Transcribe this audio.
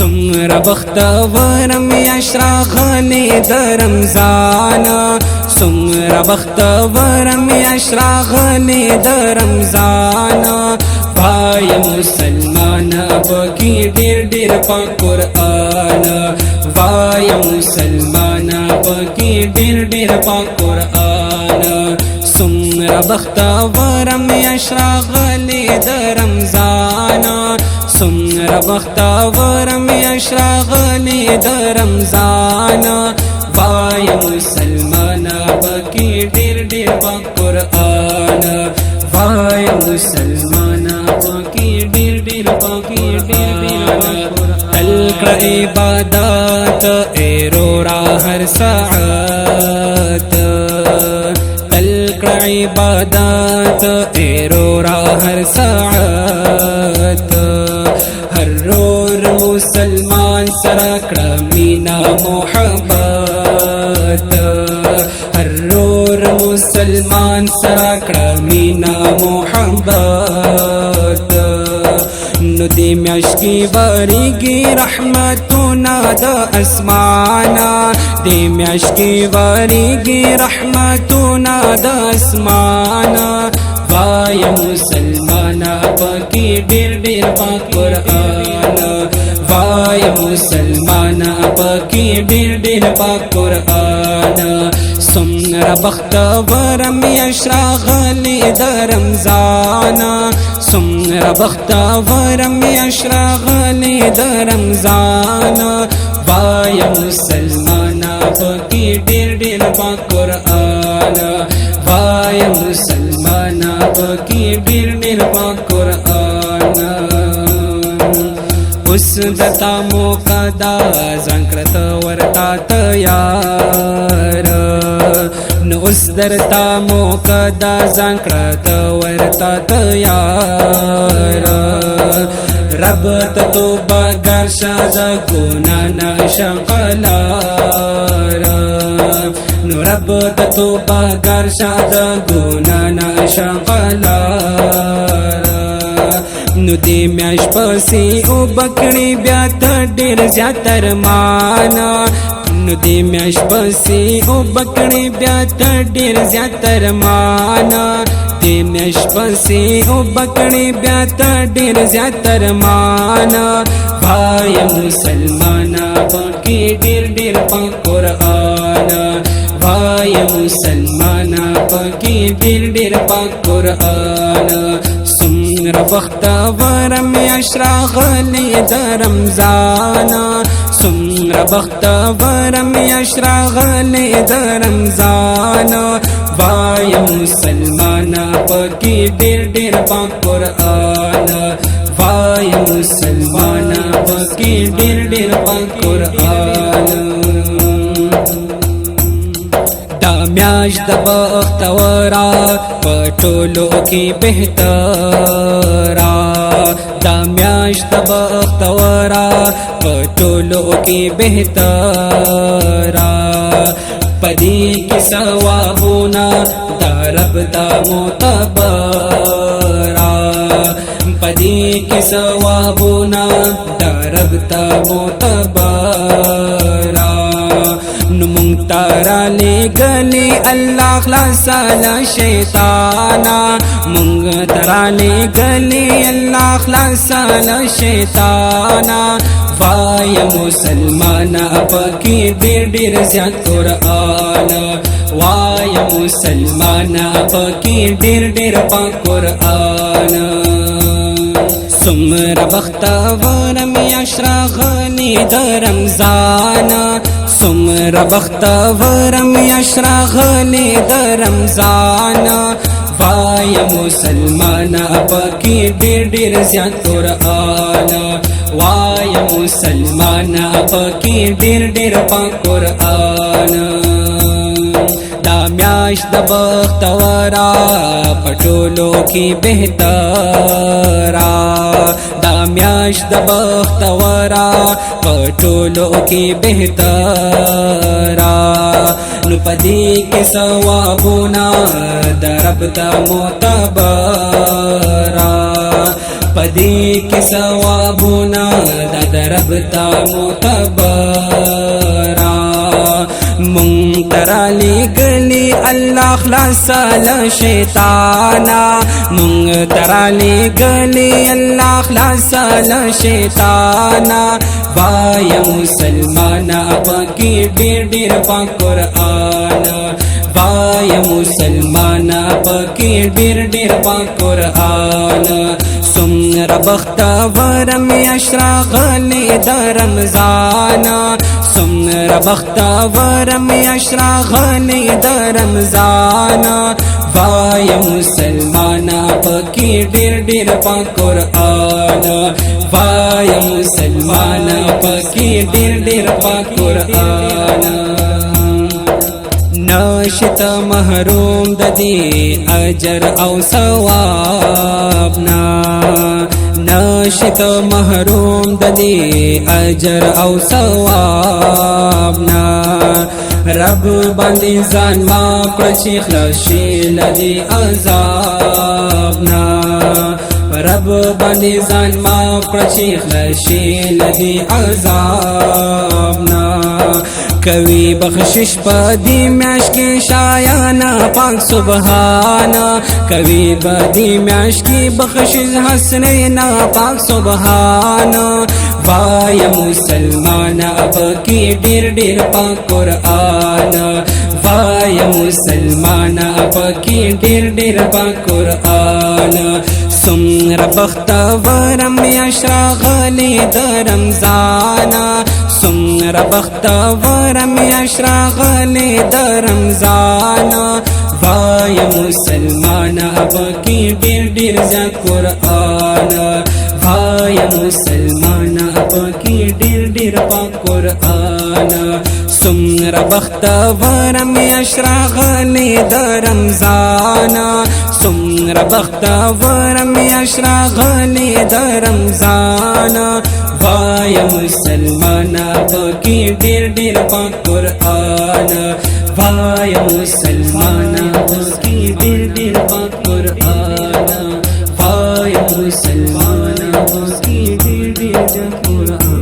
سمر بختورم یشراغلی در رمضان سمر بختورم یشراغلی در رمضان پای مسلمان پکی ډیر ډیر پاک قرآن وای مسلمان پکی ډیر ډیر پاک قرآن سمر بختورم یشراغلی در رمضان سمر بختورم یشراغلی در رمضان وای مسلمان پکی ډیر ډیر پاک قرآن وای مسلمان پکی ډیر ډیر پاکی ډیر ډیر تلقى عبادات ایرورا هر ساعت تلقى عبادات ایرورا هر ساعت هر رور مسلمان سرکڑا مینا محبت هر رور مسلمان سرکڑا مینا محبت نو دی میاشکی واریگی رحمتونا دا اسمانا دی میاشکی واریگی رحمتونا دا اسمانا وای مسلمانا پاکی ډیر ډیر پاک قرآن وای مسلمانا پاکی ډیر ډیر پاک قرآن سمر بختورم یشراغلی در رمضان سمر بختورم یشراغلی در رمضان وای مسلمانا پاکی ډیر ډیر پاک قرآن وای مسلمانا پاکی ډیر ډیر پاک قرآن اوس دتا موقع دا ځانکړه ورتا تیار نو اوس درتا موقع دا ځانکړه ورتا تیار رب ته توبه ګر شاده ګنا نشقلار نو رب ته توبه ګر شاده ګنا نشقلار نو دی میاش پسی او بکړی بیا ته ډیر زیات ارمانا نو دی میاش پسی او بکړی بیا ته ډیر زیات ارمانا دی میاش پسی او بکړی بیا ته ډیر زیات ارمانا وای مسلمانا پاکی ډیر ډیر پاک قرآن وای مسلمانا پاکی ډیر ډیر پاک قرآن سمر بختورم یشراغلی در رمضان سمر بختورم یشراغلی در رمضان وای مسلمانا پاکی ډیر ډیر پاک قرآن وای مسلمانا پاکی ډیر ډیر پاک قرآن دا میاش د بختورا پټولو کی بهترا دا میاش د بختورا پټولو کی بهترا پدی کی ثوابونا دا رب دا معتبرا پدی کی ثوابونا دا رب دا معتبرا نمونگ تارا لے گلی اللہ خلاصالا شیطانا مونگ تارا لے گلی اللہ خلاصالا شیطانا وای مسلمانا پاکی ډیر ډیر زیات قرآن وای مسلمانا پاکی ډیر ډیر پاک قرآن سمر بختورم یشراغلی در رمضان سمر بختورم یشراغلی در رمضان وای مسلمانا پاکی ډیر ډیر زیات قرآن وای مسلمانا پاکی ډیر ډیر پاک قرآن دا میاش د بختورا پټولو کی بهترا دا میاش د بختورا پټولو کی بهترا نو پدی کی ثوابونا درب تا معتبرا پدی کی ثوابونا دربتا معتبرا منترالی گلی اللہ خلاص شیطانا منترالی گلی اللہ خلاص شیطانا وای مسلمانا پاکی ډیر ډیر پاک قرآن وای مسلمانا پاکی ډیر ډیر پاک قرآن سمر بختور میاشت راغلی د رمضان سمر بختور میاشت راغلی د رمضان وای مسلمانا پاکی ډیر ډیر پاک قرآن وای مسلمانا پاکی ډیر ډیر پاک قرآن نشت محروم د دې اجر او ثواب نا نشت محروم د دې اجر او ثواب نا رب باندې ځان ما کړ چې خلاص شي له دې عذاب نا رب باندې ځان ما کړ چې خلاص شي له دې عذاب نا کوي بخشش پدی میاش کی شایانا پاک سبحانا کوي بدی میاش کی بخشش حسنینا پاک سبحانا وای مسلمانا پاکی ډیر ډیر پاک قرآن وای مسلمانا پاکی ډیر ډیر پاک قرآن سمر بختور میاش راغلی د رمضان سمر بختور میاش راغلی د رمضان وای مسلمانا پاکی ډیر ډیر زیات قرآن وای مسلمانا پاکی ډیر ډیر پاک قرآن سمر بختور میاش راغلی د رمضان سمر بختور میاش راغلی د رمضان وای مسلمانا پاکی ډیر ډیر پاک قرآن وای مسلمانا پاکی ډیر ډیر پاک قرآن وای مسلمانا پاکی ډیر ډیر قرآن